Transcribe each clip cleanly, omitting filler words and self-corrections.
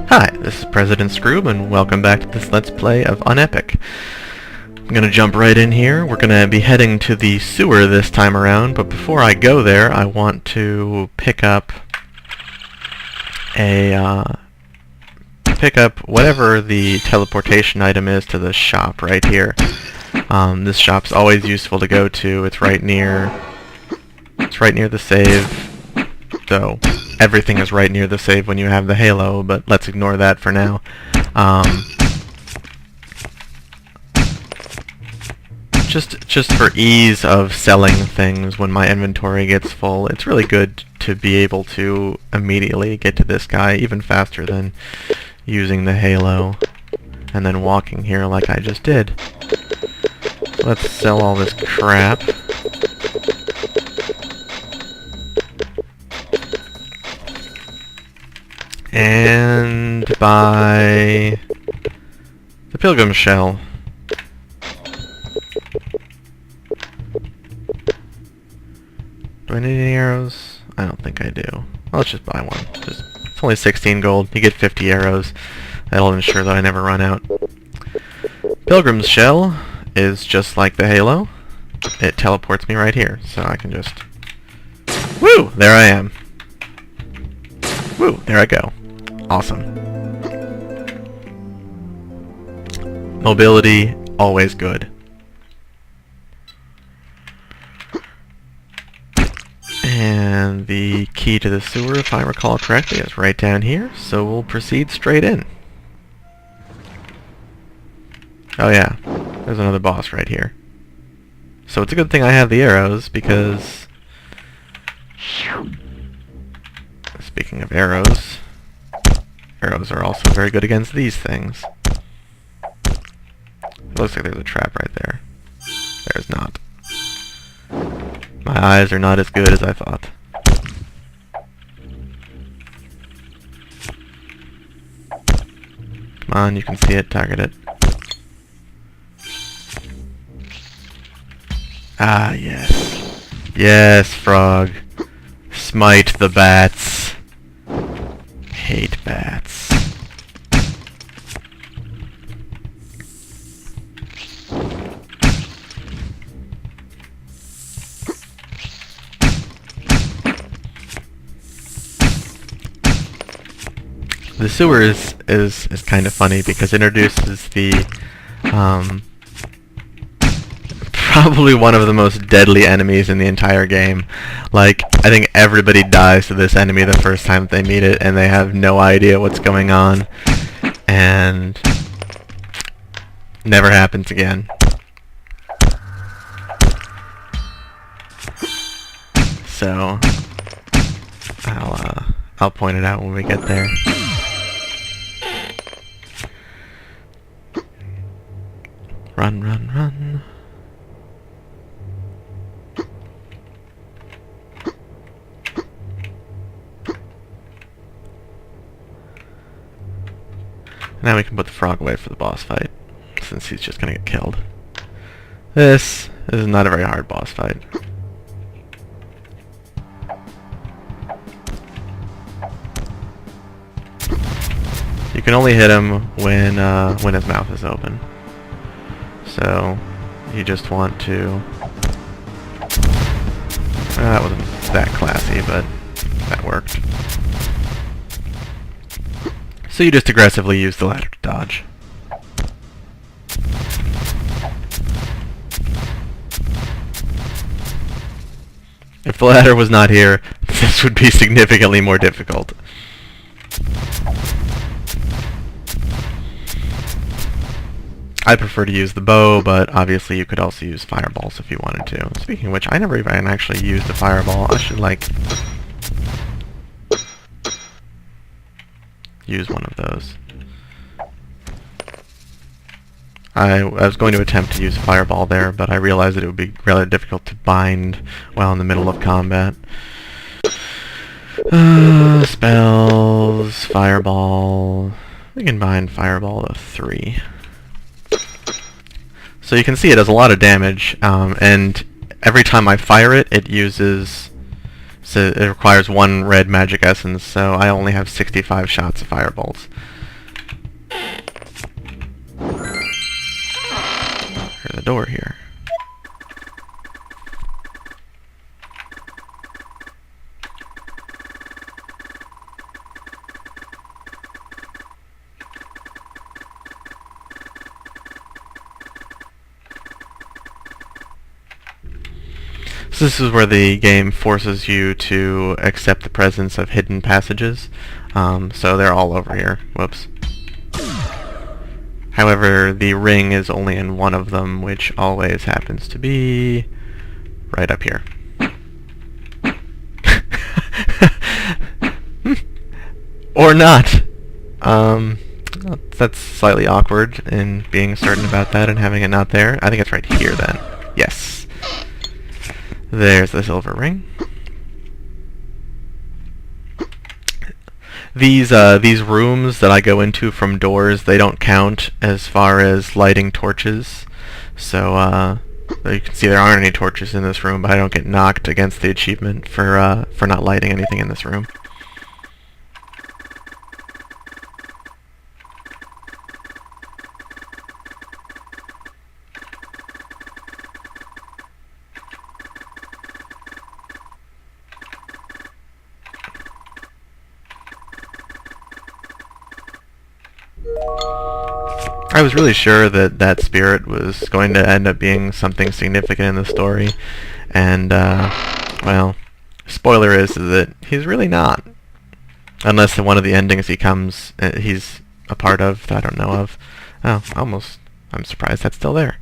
Hi, this is President Scroob, and welcome back to this Let's Play of UnEpic. I'm gonna jump right in here. We're gonna be heading to the sewer this time around, but before I go there, I want to pick up whatever the teleportation item is to the shop right here. This shop's always useful to go to. It's right near the save, though everything is right near the save when you have the halo, but let's ignore that for now. Just for ease of selling things when my inventory gets full, it's really good to be able to immediately get to this guy even faster than using the halo and then walking here like I just did. Let's sell all this crap. And buy the pilgrim shell. Do I need any arrows? I don't think I do. Well, let's just buy one. It's only 16 gold. You get 50 arrows. That'll ensure that I never run out. Pilgrim's shell is just like the halo. It teleports me right here, so I can just... Woo! There I am. Woo! There I go. Awesome. Mobility, always good. And the key to the sewer, if I recall correctly, is right down here, so we'll proceed straight in. Oh yeah, there's another boss right here. So it's a good thing I have the arrows, because... Speaking of arrows, arrows are also very good against these things. It looks like there's a trap right there. There's not. My eyes are not as good as I thought. Come on, you can see it. Target it. Ah, yes. Yes, frog. Smite the bats. Hate bats. The sewer is kind of funny because it introduces the probably one of the most deadly enemies in the entire game. Like, I think everybody dies to this enemy the first time they meet it, and they have no idea what's going on, and never happens again. So, I'll point it out when we get there. Run, run, run. Now we can put the frog away for the boss fight, since he's just gonna get killed. This is not a very hard boss fight. You can only hit him when his mouth is open. So you just want to... that wasn't that classy, but that worked. So you just aggressively use the ladder to dodge. If the ladder was not here, this would be significantly more difficult. I prefer to use the bow, but obviously you could also use fireballs if you wanted to. Speaking of which, I never even actually used a fireball. I should, like, use one of those. I was going to attempt to use a fireball there, but I realized that it would be rather difficult to bind while in the middle of combat. Spells, fireball. We can bind fireball to 3. So you can see it does a lot of damage, and every time I fire it, it uses So it requires 1 red magic essence, so I only have 65 shots of firebolts. door here. So this is where the game forces you to accept the presence of hidden passages. So they're all over here. Whoops. However, the ring is only in one of them, which always happens to be right up here. Or not. That's slightly awkward in being certain about that and having it not there. I think it's right here then. Yes. There's the silver ring. These rooms that I go into from doors, they don't count as far as lighting torches. So you can see there aren't any torches in this room, but I don't get knocked against the achievement for not lighting anything in this room. I was really sure that that spirit was going to end up being something significant in the story, and, well, spoiler is that he's really not. Unless one of the endings he's a part of that I don't know of. Oh, almost. I'm surprised that's still there.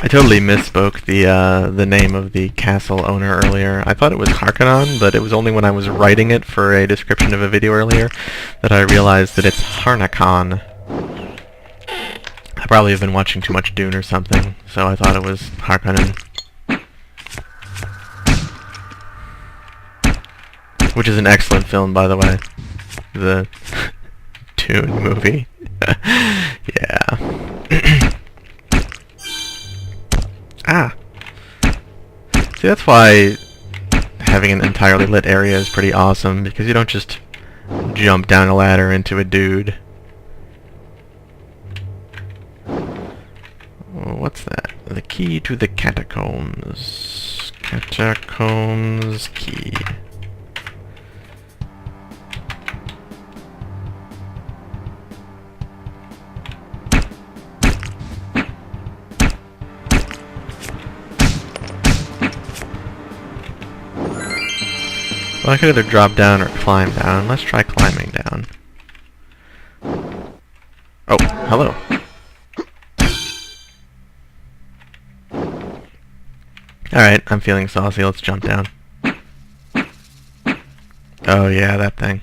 I totally misspoke the name of the castle owner earlier. I thought it was Harkonnen, but it was only when I was writing it for a description of a video earlier that I realized that it's Harnakan. I probably have been watching too much Dune or something, so I thought it was Harkonnen. Which is an excellent film, by the way. The Dune movie. Yeah. Ah! See, that's why having an entirely lit area is pretty awesome, because you don't just jump down a ladder into a dude. What's that? The key to the catacombs. Catacombs key. Well, I could either drop down or climb down. Let's try climbing down. Oh, hello. Alright, I'm feeling saucy. Let's jump down. Oh yeah, that thing.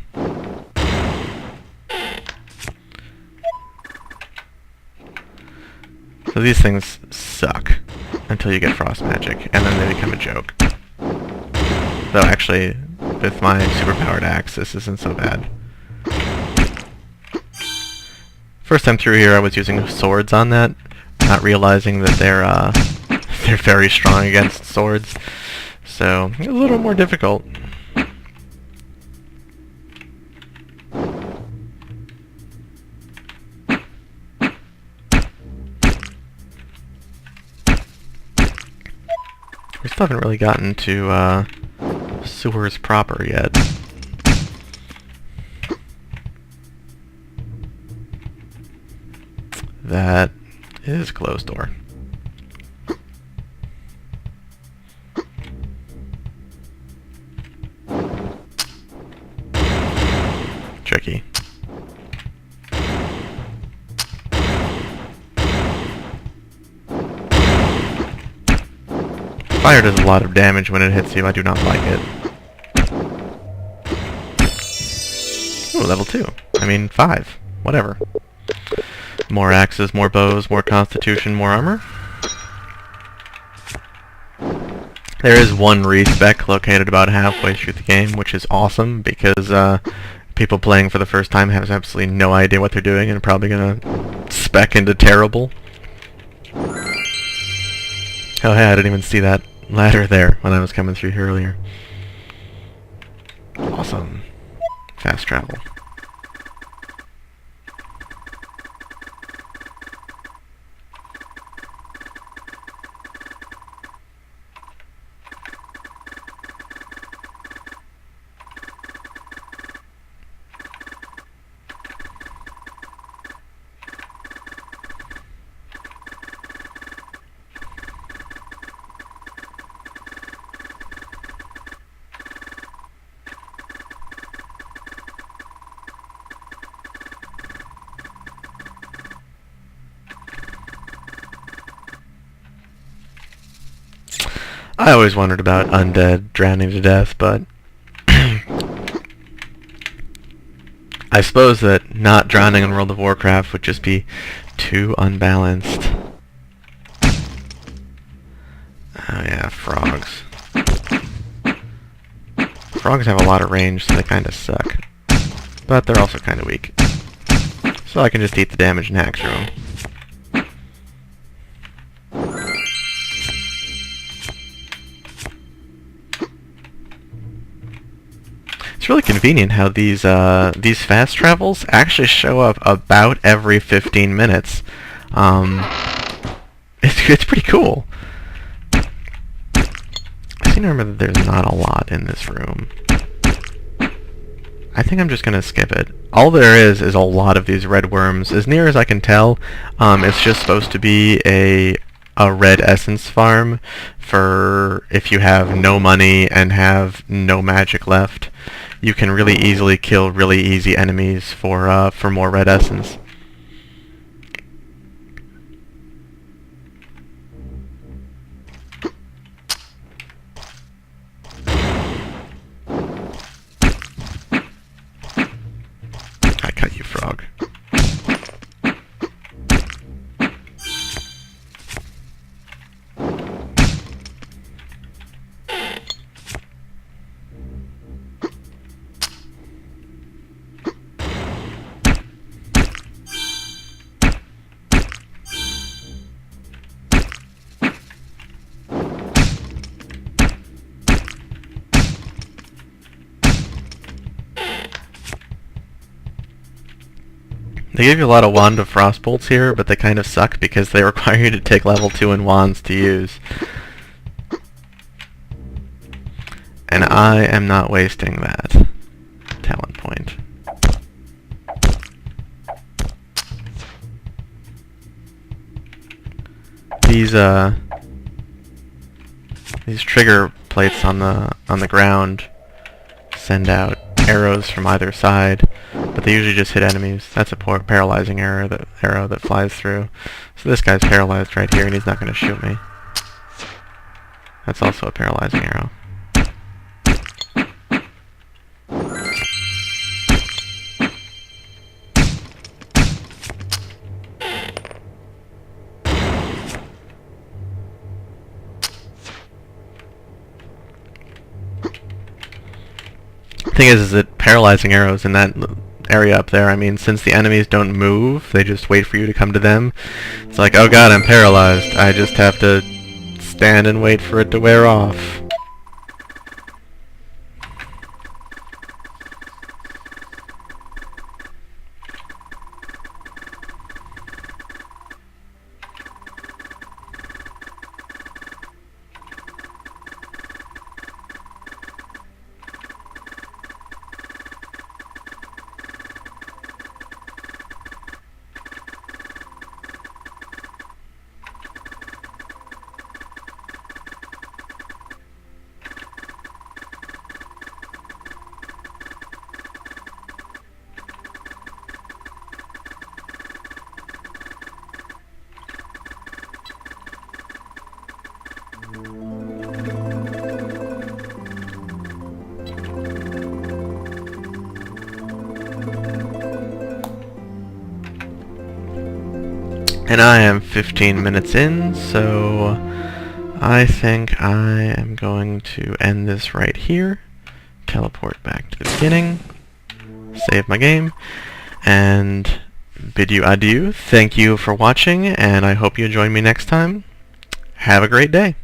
So these things suck until you get frost magic, and then they become a joke. Though actually, with my superpowered axe, this isn't so bad. First time through here I was using swords on that, not realizing that they're very strong against swords, so it was a little more difficult. We still haven't really gotten to sewers proper yet. That is closed door. Tricky. Fire does a lot of damage when it hits you. I do not like it. Ooh, level 2. I mean, 5. Whatever. More axes, more bows, more constitution, more armor. There is one respec located about halfway through the game, which is awesome because people playing for the first time have absolutely no idea what they're doing and are probably going to spec into terrible. Oh hey, I didn't even see that ladder there when I was coming through here earlier. Awesome. Fast travel. I always wondered about undead drowning to death, but I suppose that not drowning in World of Warcraft would just be too unbalanced. Oh yeah, frogs. Frogs have a lot of range, so they kinda suck. But they're also kinda weak. So I can just eat the damage and hack through them. It's really convenient how these fast travels actually show up about every 15 minutes. It's pretty cool. I seem to remember that there's not a lot in this room. I think I'm just gonna skip it. All there is a lot of these red worms. As near as I can tell, it's just supposed to be a red essence farm for if you have no money and have no magic left. You can really easily kill really easy enemies for more red essence. I cut you, frog. They give you a lot of Wand of Frostbolts here, but they kind of suck because they require you to take level 2 in wands to use. And I am not wasting that talent point. These trigger plates on the ground send out arrows from either side, but they usually just hit enemies. That's a paralyzing arrow that flies through. So this guy's paralyzed right here, and he's not going to shoot me. That's also a paralyzing arrow. Thing is that paralyzing arrows in that area up there, I mean, since the enemies don't move, they just wait for you to come to them. It's like, oh god, I'm paralyzed. I just have to stand and wait for it to wear off. And I am 15 minutes in, so I think I am going to end this right here, teleport back to the beginning, save my game, and bid you adieu. Thank you for watching, and I hope you join me next time. Have a great day.